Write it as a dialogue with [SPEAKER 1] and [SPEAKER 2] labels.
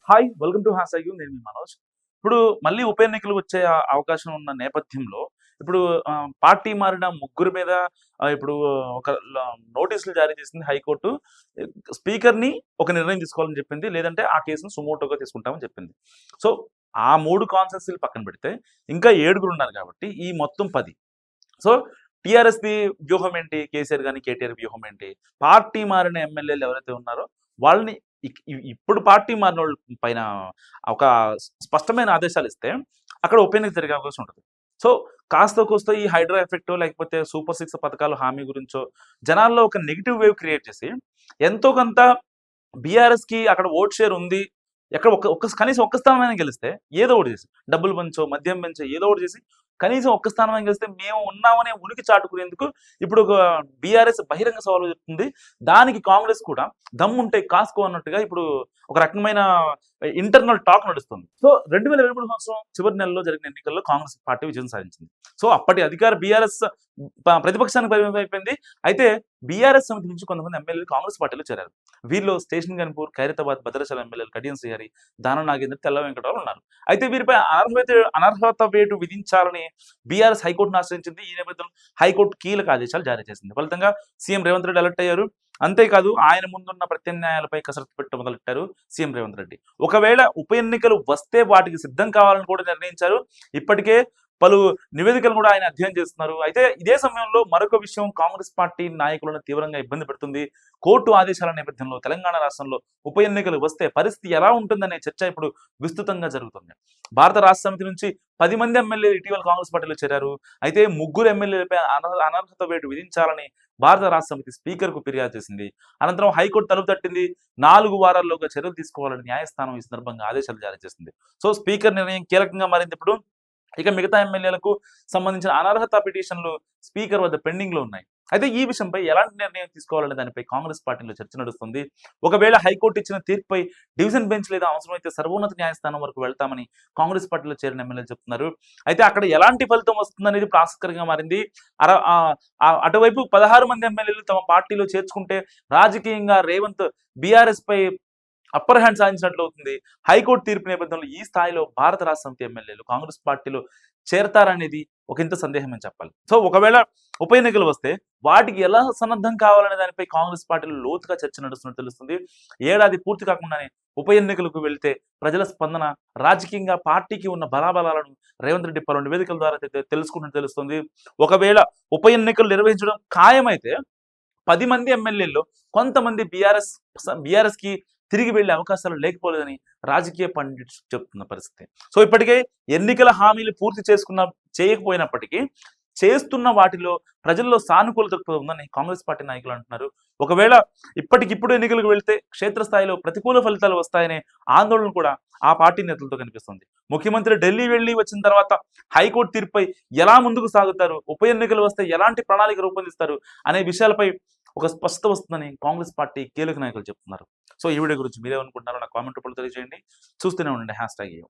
[SPEAKER 1] Hi welcome to hash tag నేను మీ మనోజ్. ఇప్పుడు మళ్ళీ ఉప ఎన్నికలు వచ్చే అవకాశం ఉన్న నేపథ్యంలో ఇప్పుడు పార్టీ మారిన ముగ్గురు మీద ఇప్పుడు ఒక నోటీసులు జారీ చేసింది హైకోర్టు. స్పీకర్‌ని ఒక నిర్ణయం తీసుకోవాలని చెప్పింది. లేదంటే ఆ కేసును సుమోటోగా తీసుకుంటామని చెప్పింది. సో, ఆ 3 కాన్స్టిట్యుయెన్సీలు పక్కన పెడితే ఇంకా 7 ఉన్నారు కాబట్టి ఈ మొత్తం 10. సో, టీఆర్ఎస్‌ది వ్యూహం ఏంటి? కేసీఆర్ గాని, కేటీఆర్ వ్యూహం ఏంటి? పార్టీ మారిన ఎమ్మెల్యేలు ఎవరైతే ఉన్నారో వాళ్ళని ఇప్పుడు పార్టీ మారినోళ్ళ పైన ఒక స్పష్టమైన ఆదేశాలిస్తే అక్కడ ఉప ఎన్నిక జరిగే అవకాశం ఉంటది. సో, కాస్తో కూస్తో ఈ హైడ్రా ఎఫెక్టో లేకపోతే సూపర్ 6 పథకాల హామీ గురించో జనాల్లో ఒక నెగెటివ్ వేవ్ క్రియేట్ చేసి ఎంతో కొంత బీఆర్ఎస్‌కి అక్కడ ఓట్ షేర్ ఉంది. ఎక్కడ కనీసం ఒక్క స్థానమైనా గెలిస్తే ఏదో ఒకటి చేసి డబ్బులు పంచో, మద్యం పంచో ఏదో ఒకటి చేసి కనీసం ఒక్క స్థానమైనా గెలిస్తే మేము ఉన్నామనే ఉనికి చాటుకునేందుకు ఇప్పుడు ఒక బీఆర్ఎస్ బహిరంగ సవాలు చెప్తుంది. దానికి కాంగ్రెస్ కూడా దమ్ముంటే కాసుకో అన్నట్టుగా ఇప్పుడు ఒక రకమైన ఇంటర్నల్ టాక్ నడుస్తుంది. సో 2023 సంవత్సరం చివరి నెలలో జరిగిన ఎన్నికల్లో కాంగ్రెస్ పార్టీ విజయం సాధించింది. సో అప్పటి అధికార బీఆర్ఎస్ ప్రతిపక్షానికి పరిమితం అయిపోయింది. అయితే బీఆర్ఎస్ సమితి నుంచి కొంతమంది ఎమ్మెల్యేలు కాంగ్రెస్ పార్టీలో చేరారు. వీరిలో స్టేషన్ గన్పూర్, ఖైరతాబాద్, భద్రాచలం ఎమ్మెల్యేలు కడియం శ్రీహరి, దానం నాగేంద్ర, తెల్ల వెంకటరావు ఉన్నారు. అయితే వీరిపై అనర్హత వేటు విధించాలని బీఆర్ఎస్ హైకోర్టును ఆశ్రయించింది. ఈ నేపథ్యంలో హైకోర్టు కీలక ఆదేశాలు జారీ చేసింది. ఫలితంగా సీఎం రేవంత్ రెడ్డి అలర్ట్ అయ్యారు. అంతేకాదు ఆయన ముందున్న ప్రత్యామ్నాయాలపై కసరత్తు పెట్ట మొదలెట్టారు సీఎం రేవంత్ రెడ్డి. ఒకవేళ ఉప ఎన్నికలు వస్తే వాటికి సిద్ధం కావాలని కూడా నిర్ణయించారు. ఇప్పటికే పలు నివేదికలు కూడా ఆయన అధ్యయనం చేస్తున్నారు. అయితే ఇదే సమయంలో మరొక విషయం కాంగ్రెస్ పార్టీ నాయకులను తీవ్రంగా ఇబ్బంది పెడుతుంది. కోర్టు ఆదేశాల నేపథ్యంలో తెలంగాణ రాష్ట్రంలో ఉప ఎన్నికలు వస్తే పరిస్థితి ఎలా ఉంటుందనే చర్చ ఇప్పుడు విస్తృతంగా జరుగుతుంది. భారత రాష్ట్ర సమితి నుంచి 10 మంది ఎమ్మెల్యేలు ఇటీవల కాంగ్రెస్ పార్టీలో చేరారు. అయితే 3 ఎమ్మెల్యేలపై అనర్హత వేటు విధించాలని భారత రాష్ట్ర సమితి స్పీకర్కు ఫిర్యాదు చేసింది. అనంతరం హైకోర్టు తలుపు తట్టింది. 4 వారాల్లోగా చర్యలు తీసుకోవాలని న్యాయస్థానం ఈ సందర్భంగా ఆదేశాలు జారీ చేసింది. సో స్పీకర్ నిర్ణయం కీలకంగా మారింది. ఇప్పుడు ఇక మిగతా ఎమ్మెల్యేలకు సంబంధించిన అనర్హత పిటిషన్లు స్పీకర్ వద్ద పెండింగ్ లో ఉన్నాయి. అయితే ఈ విషయంపై ఎలాంటి నిర్ణయం తీసుకోవాలనే దానిపై కాంగ్రెస్ పార్టీలో చర్చ నడుస్తుంది. ఒకవేళ హైకోర్టు ఇచ్చిన తీర్పుపై డివిజన్ బెంచ్ లేదా అవసరమైతే సర్వోన్నత న్యాయస్థానం వరకు వెళ్తామని కాంగ్రెస్ పార్టీలో చేరిన ఎమ్మెల్యేలు చెప్తున్నారు. అయితే అక్కడ ఎలాంటి ఫలితం వస్తుందనేది ఇప్పుడు ఆసక్తికరంగా మారింది. అటువైపు 16 మంది ఎమ్మెల్యేలు తమ పార్టీలో చేర్చుకుంటే రాజకీయంగా రేవంత్ బీఆర్ఎస్ పై అప్పర్ హ్యాండ్ సాధించినట్లు అవుతుంది. హైకోర్టు తీర్పు నేపథ్యంలో ఈ స్థాయిలో భారత రాష్ట్ర సమితి ఎమ్మెల్యేలు కాంగ్రెస్ పార్టీలో చేరతారనేది ఒక ఇంత సందేహం అని చెప్పాలి. సో ఒకవేళ ఉప ఎన్నికలు వస్తే వాటికి ఎలా సన్నద్ధం కావాలనే దానిపై కాంగ్రెస్ పార్టీలో లోతుగా చర్చ నడుస్తున్నట్టు తెలుస్తుంది. ఏడాది పూర్తి కాకుండానే ఉప ఎన్నికలకు వెళ్తే ప్రజల స్పందన, రాజకీయంగా పార్టీకి ఉన్న బలాబలాలను రేవంత్ రెడ్డి పలు నివేదికల ద్వారా తెలుసుకున్నట్టు తెలుస్తుంది. ఒకవేళ ఉప ఎన్నికలు నిర్వహించడం ఖాయమైతే 10 మంది ఎమ్మెల్యేల్లో కొంతమంది బీఆర్ఎస్ కి తిరిగి వెళ్లే అవకాశాలు లేకపోలేదని రాజకీయ పండిట్స్ చెప్తున్న పరిస్థితి. సో ఇప్పటికే ఎన్నికల హామీలు పూర్తి చేయకపోయినప్పటికీ చేస్తున్న వాటిలో ప్రజల్లో సానుకూలత ఉందని కాంగ్రెస్ పార్టీ నాయకులు అంటున్నారు. ఒకవేళ ఇప్పటికిప్పుడు ఎన్నికలకు వెళ్తే క్షేత్రస్థాయిలో ప్రతికూల ఫలితాలు వస్తాయనే ఆందోళన కూడా ఆ పార్టీ నేతలతో కనిపిస్తుంది. ముఖ్యమంత్రి ఢిల్లీ వెళ్లి వచ్చిన తర్వాత హైకోర్టు తీర్పుపై ఎలా ముందుకు సాగుతారు, ఉప ఎన్నికలు వస్తే ఎలాంటి ప్రణాళిక రూపొందిస్తారు అనే విషయాలపై ఒక స్పష్టత వస్తుందని కాంగ్రెస్ పార్టీ కీలక నాయకులు చెప్తున్నారు. సో ఈ వీడియో గురించి మీరేమనుకుంటున్నారో నాకు కామెంట్ రూపంలో తెలియజేయండి. చూస్తూనే ఉండండి హ్యాష్ ట్యాగ్.